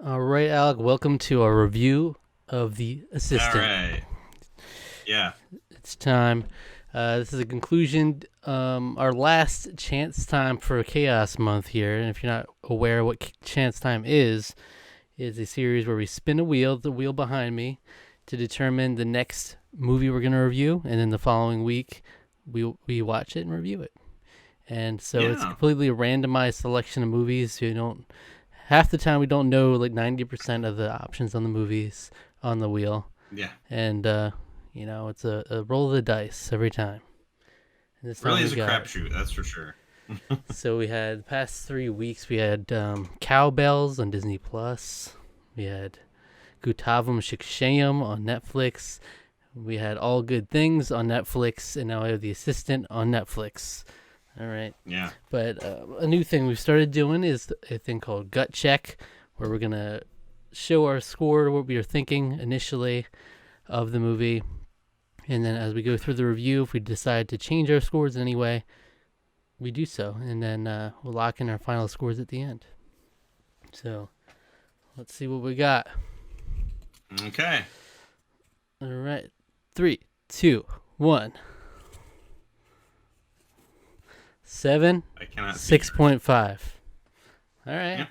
All right, Alec, welcome to our review of The All Assistant. right. Yeah. It's time. This is a conclusion, our last chance time for Chaos Month here. And if you're not aware what chance time is a series where we spin a wheel, the wheel behind me, to determine the next movie we're going to review. And then the following week, we watch it and review it. And so it's Yeah. completely a randomized selection of movies. You don't half the time we don't know like 90% of the options on the movies on the wheel, Yeah. and it's a roll of the dice every time. And this time Really we is a got crapshoot, that's for sure. so we had the past 3 weeks we had Cowbells on Disney Plus, we had Gutavam Shikshayam on Netflix, we had All Good Things on Netflix, and now we have The Assistant on Netflix. All right. Yeah. But a new thing we've started doing is a thing called Gut Check, where we're going to show our score, what we were thinking initially of the movie. And then as we go through the review, if we decide to change our scores in any way, we do so. And then we'll lock in our final scores at the end. So let's see what we got. Okay. All right. 3, 2, 1. 7, I cannot see. 6.5. All right. Yeah.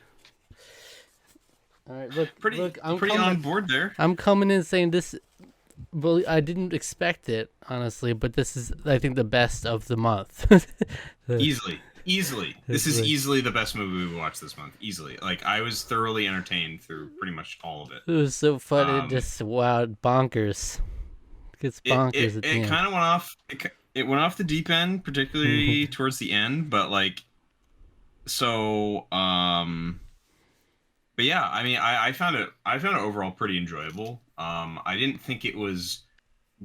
All right. Look, Pretty look. I'm pretty coming. on board there. I'm coming in saying this. Well, I didn't expect it honestly, but this is, I think, the best of the month. Easily. Easily. This is easily the best movie we watched this month. Easily. Like, I was thoroughly entertained through pretty much all of it. It was so fun. It Um, just bonkers. It gets it bonkers it, at the it end. kind of went off. It went off the deep end, particularly towards the end. But like, so but yeah, I mean, I found it overall pretty enjoyable. I didn't think it was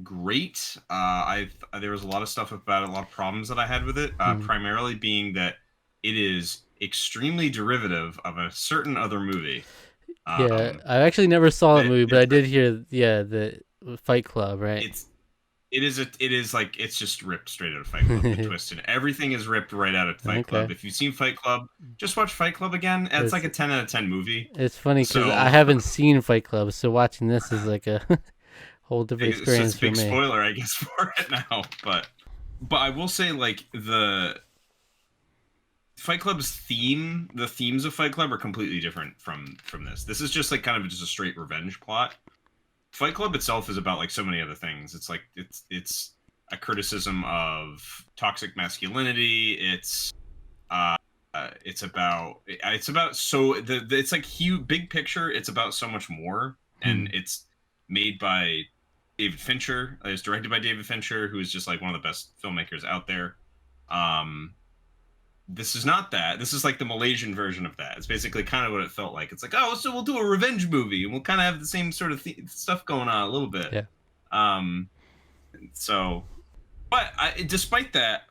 great. There was a lot of stuff about it, a lot of problems that I had with it. Primarily being that it is extremely derivative of a certain other movie. Yeah, Um, I actually never saw the that movie, but I it's did hear. Yeah, the Fight Club, right? it's it is like it's just ripped straight out of Fight Club. The twist and everything is ripped right out of Fight Okay. Club. If you've seen Fight Club, just watch Fight Club again. It's It's like a 10 out of 10 movie. it's funny because I So haven't seen Fight Club, so watching this is like a whole different it's just experience a for big me. spoiler, I guess, for it now. But I will say, like, the Fight Club's the themes of Fight Club are completely different from this. This is just like kind of just a straight revenge plot. Fight Club itself is about like so many other things. It's like it's a criticism of toxic masculinity. Uh, it's about so it's like huge big picture. It's about so much more, Hmm. and it's made by David Fincher. It's directed by David Fincher, who is just like one of the best filmmakers out there. Um, this is not that. This is like the Malaysian version of that. It's basically kind of what it felt like. It's like, oh, so we'll do a revenge movie, and we'll kind of have the same sort of stuff going on a little bit. Yeah, Um, so, but despite that,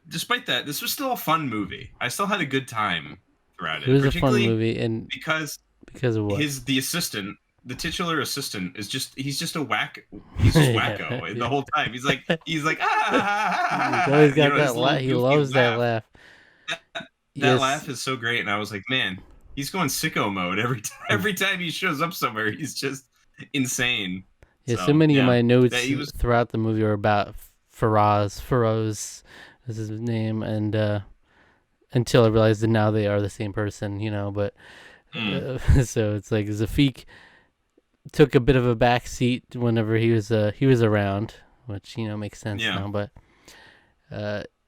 this was still a fun movie. I still had a good time throughout it it, was a fun particularly movie, and because because of what? the assistant, the titular assistant, is just he's just a whack. He's just Yeah, wacko the yeah. whole time. He's like He's ah, always you got know, his that little laugh. He goofy loves that laugh. laugh. That Yes, laugh is so great, and I was like, man, he's going sicko mode every time. Every time he shows up somewhere, he's just insane. yeah. So So many of yeah, my that notes he was. throughout the movie are about Faraz. Faroz is his name, and until I realized that now they are the same person, But Mm, so it's like Zafiq took a bit of a back seat whenever he was around, which makes sense yeah, now. But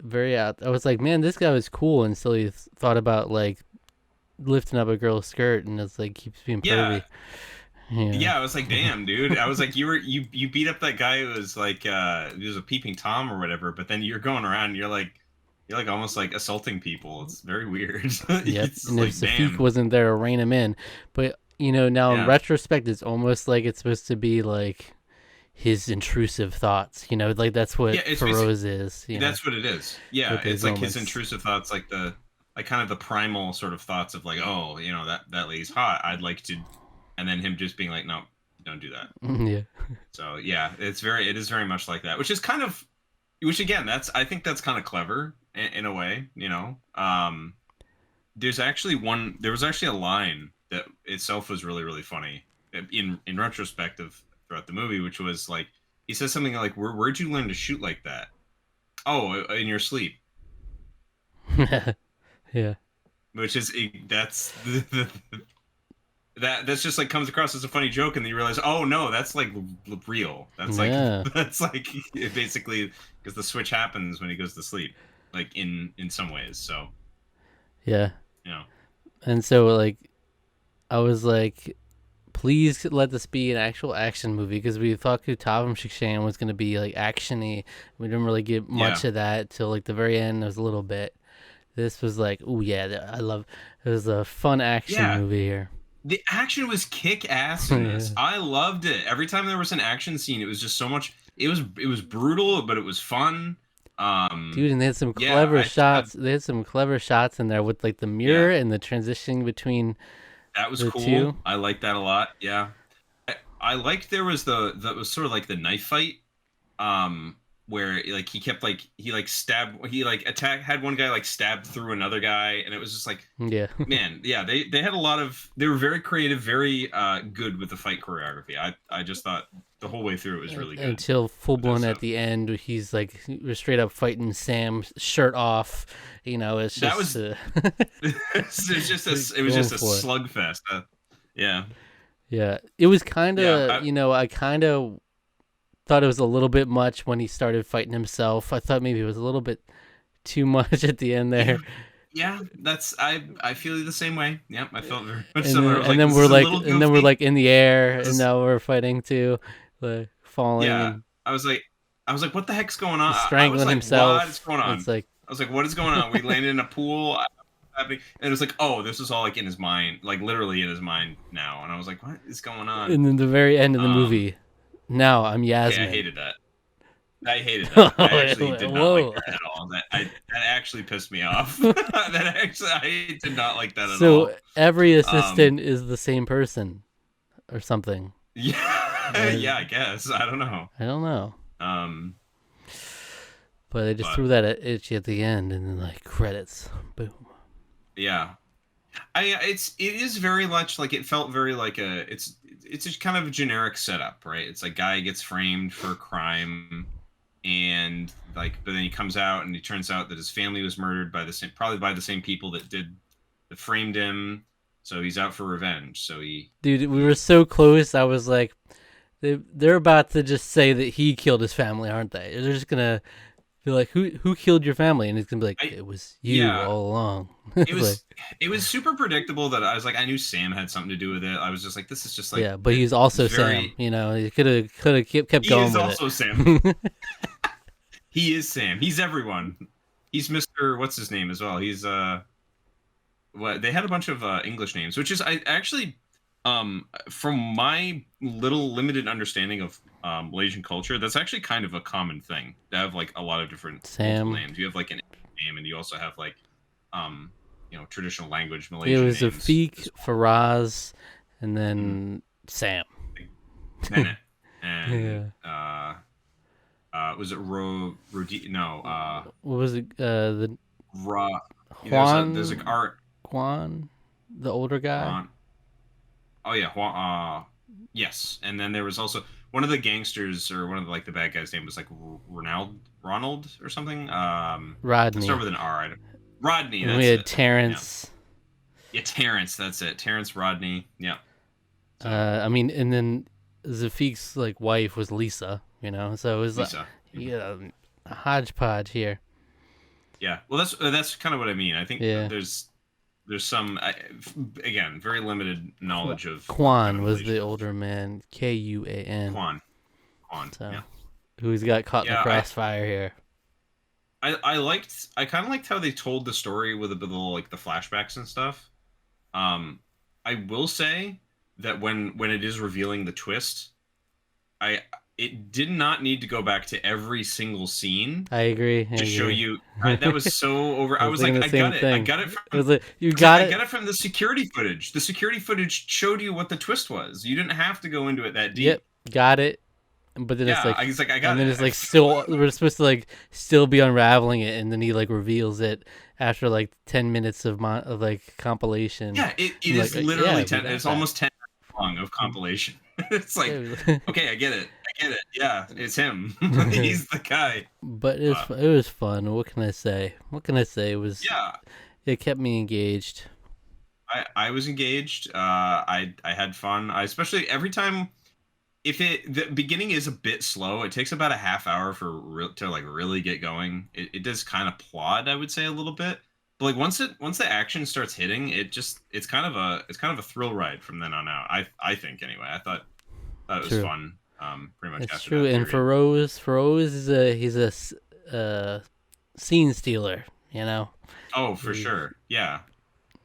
very out. I was like, man, this guy was cool, and still he thought about like lifting up a girl's skirt, and it's like keeps being yeah, pervy. Yeah, yeah. I was like, damn, dude. I was like, you beat up that guy who was like he was a peeping tom or whatever, but then you're going around, and you're like almost like assaulting people. It's very weird. yep. It's And if like, Zafiq damn, wasn't there to rein him in, but now in yeah, retrospect, it's almost like it's supposed to be like his intrusive thoughts. Like that's what yeah. It's basically Feroz is. that's what it is. Yeah, With it's those like his moments. intrusive thoughts, like the like kind of the primal sort of thoughts of like, oh, that lady's hot. I'd like to, and then him just being like, no, don't do that. Yeah. So yeah, it is very much like that, which is kind of, which again, I think that's kind of clever in a way. There was actually a line that itself was really really funny in retrospective throughout the movie, which was like he says something like, Where'd you learn to shoot like that? Oh, in your sleep. Yeah. Which is that's that's just like comes across as a funny joke, and then you realize, oh no, that's like real. That's like Yeah. that's like basically because the switch happens when he goes to sleep, like in some ways. So Yeah. you know, And so like I was like, please let this be an actual action movie, because we thought Kutavam Shikshan was gonna be like actiony. We didn't really get much of that till like the very end. There was a little bit. This was like, oh yeah, I love. It was a fun action movie here. The action was kick ass in this. I loved it. Every time there was an action scene, it was just so much. It was brutal, but it was fun. Dude, and they had some clever shots. They had some clever shots in there with like the mirror and the transitioning between. That was cool. Two. I liked that a lot. Yeah, I liked there was that was sort of like the knife fight, where like he kept like stabbed, had one guy like stabbed through another guy, and it was just like, man, yeah, they had a lot of, they were very creative, very good with the fight choreography. I just thought the whole way through it was really good until full blown at the end. He's like, we're straight up fighting Sam, shirt off. It's just that was it was just a slugfest. Yeah, it was kind of I kind of thought it was a little bit much when he started fighting himself. I thought maybe it was a little bit too much at the end there. Yeah, that's I feel the same way. Yep, I felt very much similar. And then we're like in the air, and now we're fighting too, like falling. Yeah, I was like, what the heck's going on? Strangling himself. What is going on? It's like, I was like, what is going on? We landed in a pool. And it was like, oh, this is all like in his mind, like literally in his mind now. And I was like, what is going on? And then the very end of the movie. Now I'm Yasmin. Yeah, I hated that. I actually did not like that at all. That actually pissed me off. I did not like that at all. So every assistant is the same person, or something. Yeah, yeah, I guess. I don't know. But they just threw that at Itchy at the end, and then like credits, boom. Yeah, it is very much like, it felt very like it's just kind of a generic setup, right? It's like guy gets framed for a crime, and like, but then he comes out and it turns out that his family was murdered by probably by the same people that framed him. So he's out for revenge. So dude, we were so close. I was like, they're about to just say that he killed his family, aren't they? They're just gonna be like, who killed your family? And he's gonna be like, it was you all along. It was super predictable that I was like, I knew Sam had something to do with it. I was just like, this is just like, yeah, but he's also Sam. He could have kept going. He is also Sam. He is Sam. He's everyone. He's Mr. What's his name as well. He's they had a bunch of English names, which is I actually from my little limited understanding of Malaysian culture, that's actually kind of a common thing to have like a lot of different Sam names. You have like an name, and you also have like traditional language Malaysian names. It was Afiq, Faraz, and then Sam. And was it Rodi? No. What was it? The Juan. There's like art. Juan, the older guy. Juan. Oh yeah, Juan. Yes, and then there was also one of the gangsters, or one of the bad guys' name was like Ronald or something. Rodney. Start with an R. Rodney. And we had Terrence. Yeah, Terrence. That's it. Terrence, Rodney. Yeah. So. And then Zafiq's wife was Lisa. So it was Lisa. A hodgepodge here. Yeah. Well, that's kind of what I mean. I think there's some again very limited knowledge of. Quan was the older man. Kuan. Quan. So, yeah. Who's got caught in the crossfire here? I kind of liked how they told the story with a bit of the flashbacks and stuff. I will say that when it is revealing the twist, it did not need to go back to every single scene. I agree. To show you that was so over. I was like, I got it. I got it from. I got it from the security footage. The security footage showed you what the twist was. You didn't have to go into it that deep. Yep, got it. but then it's Yeah, like, I was like, I got and then it. it's like still we're supposed to like still be unraveling it, and then he like reveals it after like 10 minutes of like compilation. Yeah, it I'm like, is yeah, literally we 10. got It's that. almost 10 minutes long of compilation. It's like, Yeah, okay, I get it. I get it. Yeah, it's him. He's the guy. but But it was fun. What can I say? What can I say? yeah, It kept me engaged. I was engaged. I had fun. I especially every time if the beginning is a bit slow, it takes about a half hour for to like really get going. It does kind of plod, I would say, a little bit. But like once the action starts hitting, it's kind of a thrill ride from then on out. I think anyway. I thought it was True. fun. Pretty much It's after true. that And period. For Rose is uh, scene stealer. You know, Oh, for he, sure. Yeah,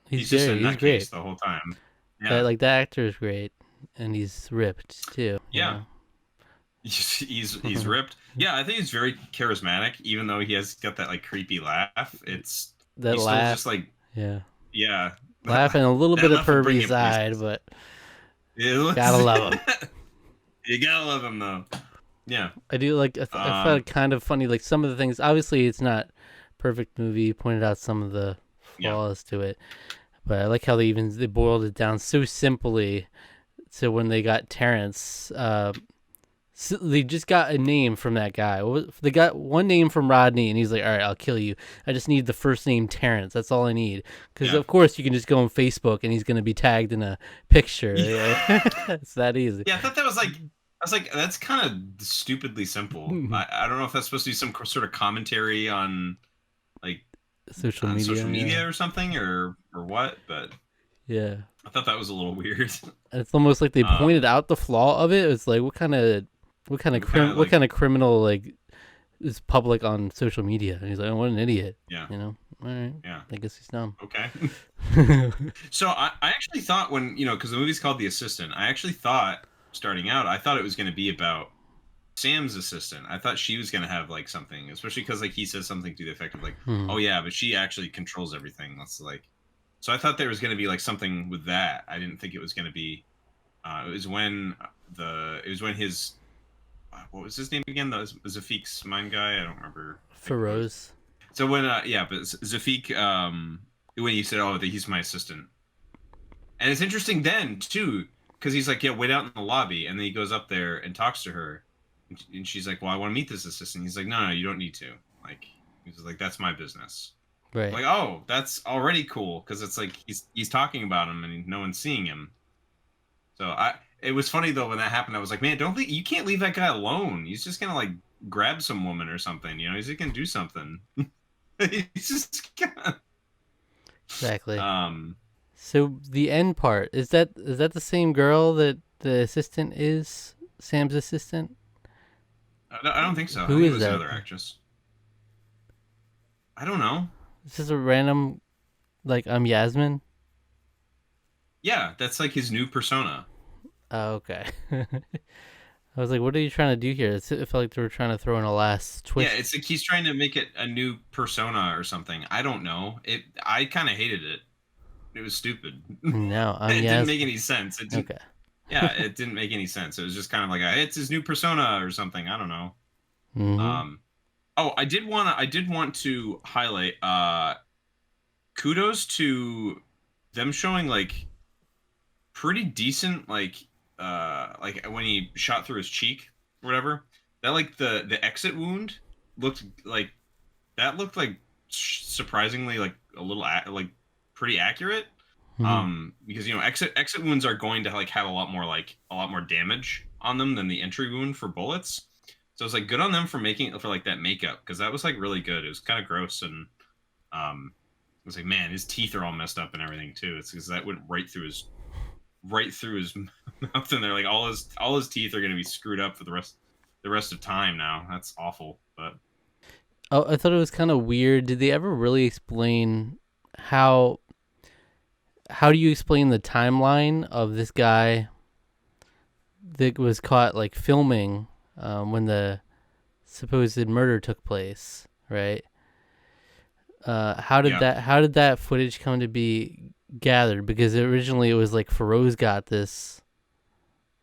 he's just a he's great. nutcase the whole time. That Yeah, like that actor is great, and he's ripped too. You yeah. know. He's ripped. Yeah, I think he's very charismatic, even though he has got that like creepy laugh. That He's still laugh. just like Yeah. yeah. Laugh and a little That bit of laugh will bring pervy you side, places. but It gotta was, love him. you gotta love him though. Yeah. I do like. I found Um. it kind of funny. Like some of the things. Obviously, it's not perfect movie. You pointed out some of the Yeah. flaws to it, but I like how they boiled it down so simply. So when they got Terrence, so they just got a name from that guy. They got one name from Rodney, and he's like, "All right, I'll kill you. I just need the first name Terrence. That's all I need." Because Yeah. of course you can just go on Facebook, and he's gonna be tagged in a picture. Yeah. It's that easy. Yeah. I thought that was like. I was like, that's kind of stupidly simple. I don't know if that's supposed to be some sort of commentary on like Social on media, social yeah, media or something or what, but yeah. I thought that was a little weird. It's almost like they pointed Um, out the flaw of it. It's like we kind of what like kind of criminal like is public on social media? And he's like, oh, what an idiot. yeah, You know? All right. yeah. I guess he's dumb. Okay. So I actually thought when because the movie's called The Assistant, I actually thought starting out I thought it was going to be about Sam's assistant. I thought she was going to have like something, especially because like he says something to the effect of like, Hmm. oh yeah, but she actually controls everything. That's like, so I thought there was going to be like something with that. I didn't think it was going to be. It was when his what was his name again? The Zafik's mind guy. I don't remember. Feroz. So when yeah, but Zafik when he said, "Oh, he's my assistant," and it's interesting then too because he's like, "Yeah, wait out in the lobby," and then he goes up there and talks to her, and she's like, "Well, I want to meet this assistant." He's like, "No, you don't need to." Like he's like, "That's my business." I'm Right. like, oh, that's already cool because it's like he's talking about him and no one's seeing him. So it was funny though when that happened. I was like, man, you can't leave that guy alone. He's just gonna like grab some woman or something. You know, he's just gonna do something. He's just gonna. Exactly. Um, So the end part, is that the same girl that the assistant is? Sam's assistant? I don't think so. I Who think it is was that? another actress. I don't know. This is a random like I'm Yasmin? Yeah, that's like his new persona. Oh, okay. I was like, what are you trying to do here? It felt like they were trying to throw in a last Yeah, twist. it's like he's trying to make it a new persona or something. I don't know. I kind of hated it. It was stupid. No, I'm It didn't make Yasmin. any sense. Okay. Yeah, it didn't make any sense. It was just kind of like it's his new persona or something. I don't know. Mm-hmm. Um, oh, I did want to highlight kudos to them showing like pretty decent like when he shot through his cheek or whatever. That like the exit wound looked like that looked like surprisingly like a little like pretty accurate. Mm-hmm. Because exit wounds are going to like have a lot more damage on them than the entry wound for bullets. So it's like good on them for making for like that makeup because that was like really good. It was kind of gross and it was like man, his teeth are all messed up and everything too. It's because that went right through his mouth and they're like all his teeth are going to be screwed up for the rest of time now. That's awful, but Oh, I thought it was kind of weird. Did they ever really explain how how do you explain the timeline of this guy that was caught like filming when the supposed murder took place, right? yeah. How did that footage come to be gathered? Because originally it was like Feroz got this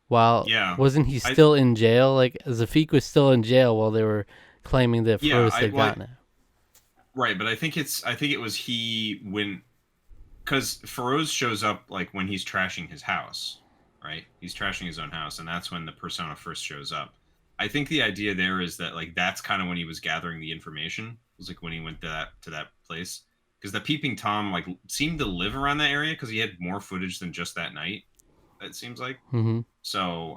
while Yeah. wasn't he I still in jail? Like Zafik was still in jail while they were claiming that yeah, Feroz had gotten it. right, but I think it was he when because Feroz shows up like when he's trashing his house, right? He's trashing his own house, and that's when the persona first shows up. I think the idea there is that like that's kind of when he was gathering the information. It was like when he went to that place because the peeping tom like seemed to live around that area because he had more footage than just that night. It seems like Mm-hmm. so.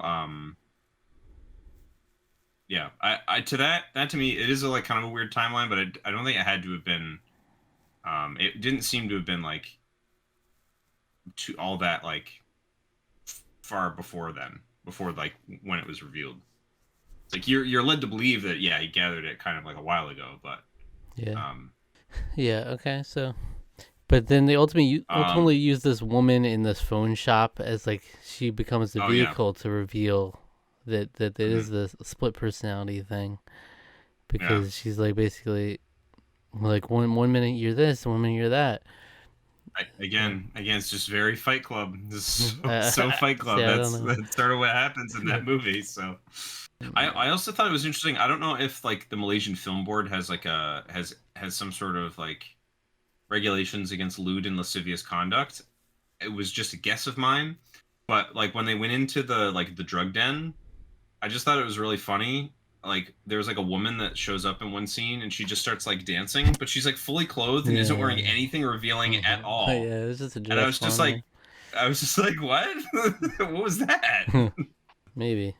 Yeah, I to that to me it is a like kind of a weird timeline, but I don't think it had to have been. It didn't seem to have been like to all that like far before then, before like when it was revealed. It's like you're led to believe that yeah he gathered it kind of like a while ago, but Yeah. um Yeah. Okay. So, but then they ultimately use this woman in this phone shop as like she becomes the oh yeah vehicle to reveal that it is hmm the split personality thing yeah because she's like basically like one minute you're this, 1 minute you're that. again it's just very Fight Club. This is so Fight See, Club. I don't know. That's sort of what happens in that movie. So I also thought it was interesting. I don't know if like the Malaysian Film Board has like a has some sort of like regulations against lewd and lascivious conduct. It was just a guess of mine, but like when they went into the drug den, I just thought it was really funny. Like there was like a woman that shows up in one scene and she just starts like dancing, but she's like fully clothed and isn't wearing Yeah. anything revealing at Oh, all. yeah, it was just a And dress on I was just like, what? What was that? there. Maybe,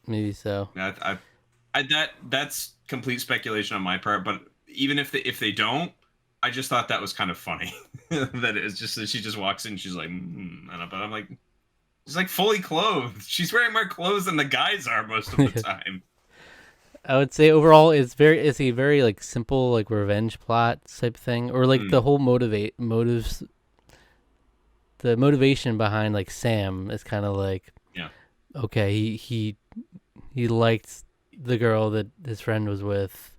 maybe so. That's complete speculation on my part. But even if they don't, I just thought that was kind of funny. That it's just that she just walks in, and she's like, but I'm like, she's like fully clothed. She's wearing more clothes than the guys are most of the time. I would say overall it's a very like simple like revenge plot type thing or like the Mm, whole motives the motivation behind like Sam is kind of like yeah, okay he liked the girl that his friend was with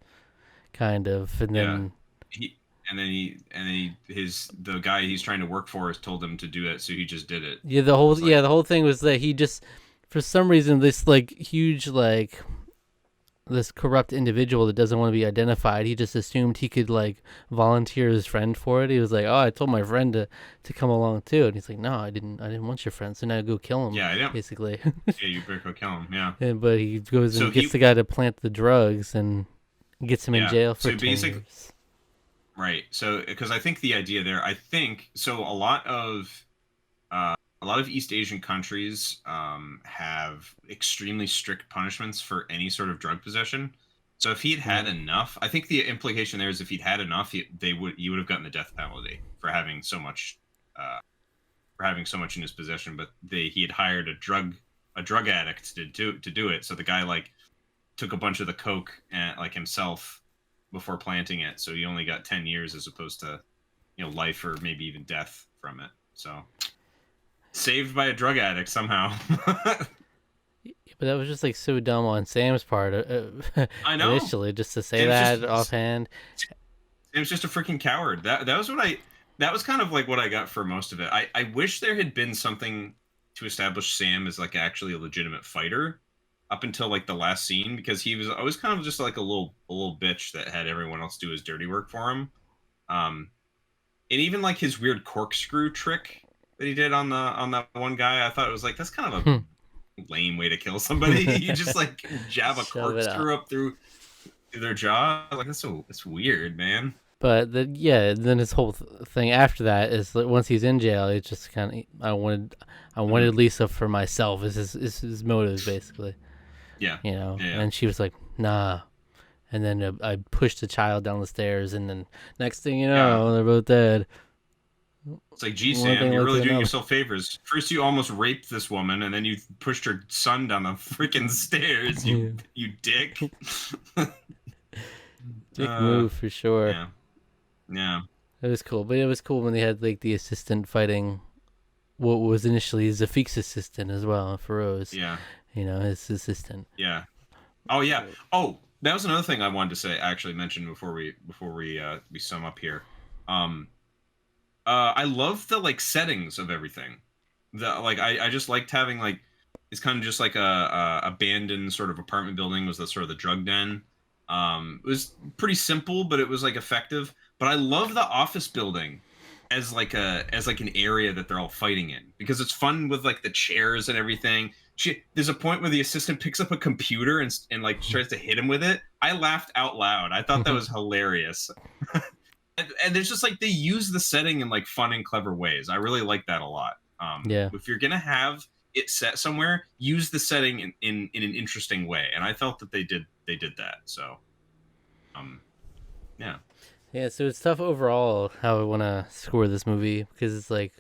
kind of and yeah. then He and then his the guy he's trying to work for has told him to do it, so he just did it. It was like, the whole thing was that he just for some reason this like huge like this corrupt individual that doesn't want to be identified. He just assumed he could like volunteer his friend for it. He was like, "Oh, I told my friend to come along too," and he's like, "No, I didn't want your friend, so now go kill him." yeah, I don't. Basically, Yeah, you better go kill him. Yeah. but he goes So and gets the guy to plant the drugs and gets him in yeah. jail for So 10 years. right. So because I think the idea there, I think so. A lot of East Asian countries have extremely strict punishments for any sort of drug possession. So if he'd had Yeah. enough, I think the implication there is if he'd had enough, he would have gotten the death penalty uh, for having so much in his possession. But he had hired a drug addict to do it. So the guy like took a bunch of the coke and like himself before planting it. So he only got 10 years as opposed to life or maybe even death from it. So saved by a drug addict somehow. But that was just like so dumb on Sam's part I know. initially, just to say Sam's that just offhand. Sam's just a freaking coward. That was kind of like what I got for most of it. I wish there had been something to establish Sam as like actually a legitimate fighter up until like the last scene because he was always kind of just like a little bitch that had everyone else do his dirty work for him. Um, and even like his weird corkscrew trick that he did on that one guy, I thought it was like that's kind of a lame way to kill somebody. You just like jab a Shove it out. corkscrew up through their jaw. Like that's weird, man. But then his whole thing after that is that once he's in jail, it's just kind of I wanted Lisa for myself. Is his motive basically, Yeah, yeah. And she was like, nah. And then I pushed the child down the stairs, and then next thing you know, Yeah. they're both dead. It's like, gee, One Sam, thing you're led to really doing another. yourself favors. First, you almost raped this woman, and then you pushed her son down the freaking stairs. Yeah. You dick. Dick move for sure. Yeah, yeah, It was cool, but it was cool when they had like the assistant fighting what was initially Zafik's assistant as well, Feroz. yeah, His assistant. yeah. Oh yeah. Oh, that was another thing I wanted to say. Actually, mention before we sum up here. Um, I love the like settings of everything. The like I just liked having like It's kind of just like a abandoned sort of apartment building. Was the sort of the drug den. It was pretty simple, but it was like effective. But I love the office building as like an area that they're all fighting in because it's fun with like the chairs and everything. There's a point where the assistant picks up a computer and like tries to hit him with it. I laughed out loud. I thought that was hilarious. And there's just like they use the setting in like fun and clever ways. I really like that a lot. Yeah. If you're gonna have it set somewhere, use the setting in an interesting way. And I felt that they did that. So, yeah. Yeah, so it's tough overall how I want to score this movie because it's like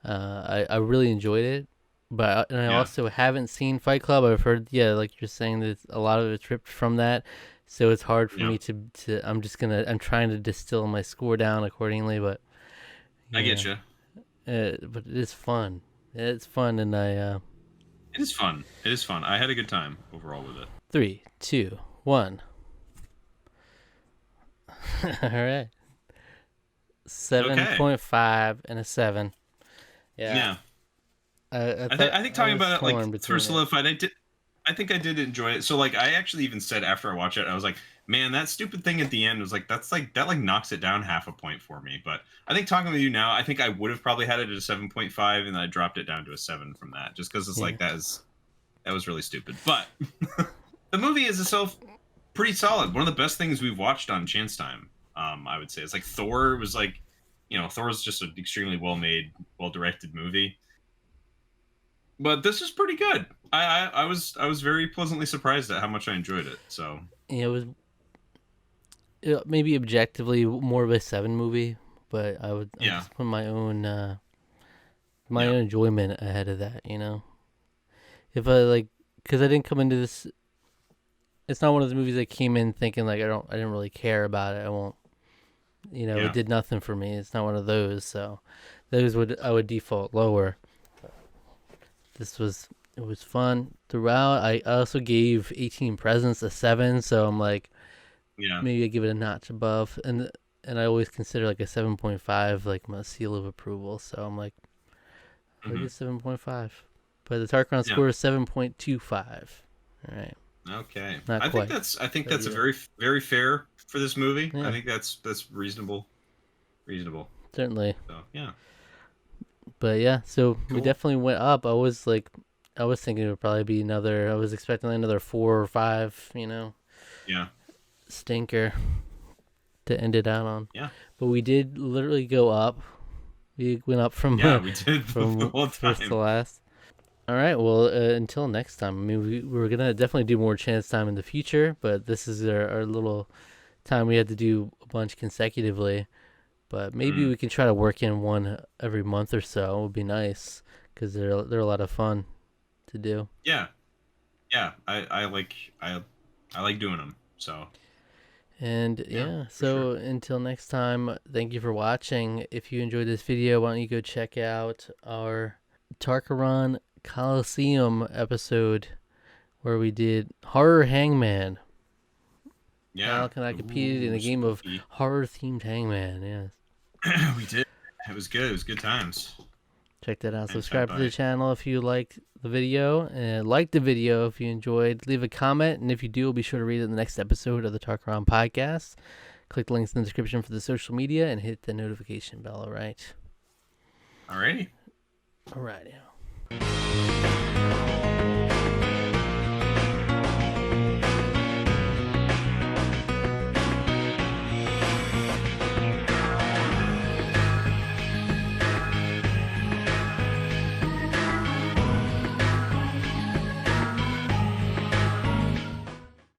I really enjoyed it, but I Yeah. also haven't seen Fight Club. I've heard, yeah, like you're saying, that a lot of it's ripped from that, so it's hard for Yeah. me to. I'm trying to distill my score down accordingly, but I get you. But it is fun. It's fun, and It is fun. It is fun. I had a good time overall with it. 3, 2, 1. All right. 7.5 and a 7. Yeah. I think talking about it like sort of solidified. I think I did enjoy it. So like I actually even said after I watched it, I was like, man, that stupid thing at the end was like that knocks it down half a point for me. But I think talking with you now, I think I would have probably had it at a 7.5, and I dropped it down to a 7 from that, just because it's like that was really stupid. But the movie is itself pretty solid. One of the best things we've watched on Chance Time. I would say it's like Thor was like, Thor's just an extremely well made, well directed movie. But this is pretty good. I was very pleasantly surprised at how much I enjoyed it. So yeah, it was maybe objectively more of a 7 movie, but I just put my own own enjoyment ahead of that. If I because I didn't come into this. It's not one of the movies I came in thinking like I didn't really care about it. I won't. It did nothing for me. It's not one of those. So those I would default lower. It was fun throughout. I also gave 18 Presents a 7, so I'm like, maybe I give it a notch above, and I always consider like a 7.5 like my seal of approval. So I'm like, I give 7.5, but the Tarqaron score is 7.25. All right. Okay. Not quite. I think that's a very very fair for this movie. Yeah. I think that's reasonable. Certainly. So, yeah. But yeah, so cool. We definitely went up. I was thinking it would probably be I was expecting another 4 or 5, Yeah. Stinker to end it out on. Yeah. But we did literally go up. We went up from we did from first to last. All right, well, until next time. I mean, we're going to definitely do more Chance Time in the future, but this is our little time we had to do a bunch consecutively. But maybe we can try to work in one every month or so. It would be nice because they're a lot of fun to do. Yeah. I like doing them. So. And so sure. Until next time, thank you for watching. If you enjoyed this video, why don't you go check out our Tarqaron Coliseum episode where we did Horror Hangman. Yeah. How can I compete in a game of horror-themed Hangman? Yes. We did. It was good. It was good times. Check that out. Subscribe to the channel if you liked the video, and like the video if you enjoyed. Leave a comment, and if you do, be sure to read it in the next episode of the Tarqaron podcast. Click the links in the description for the social media, and hit the notification bell. All right. Alrighty. All right. Now.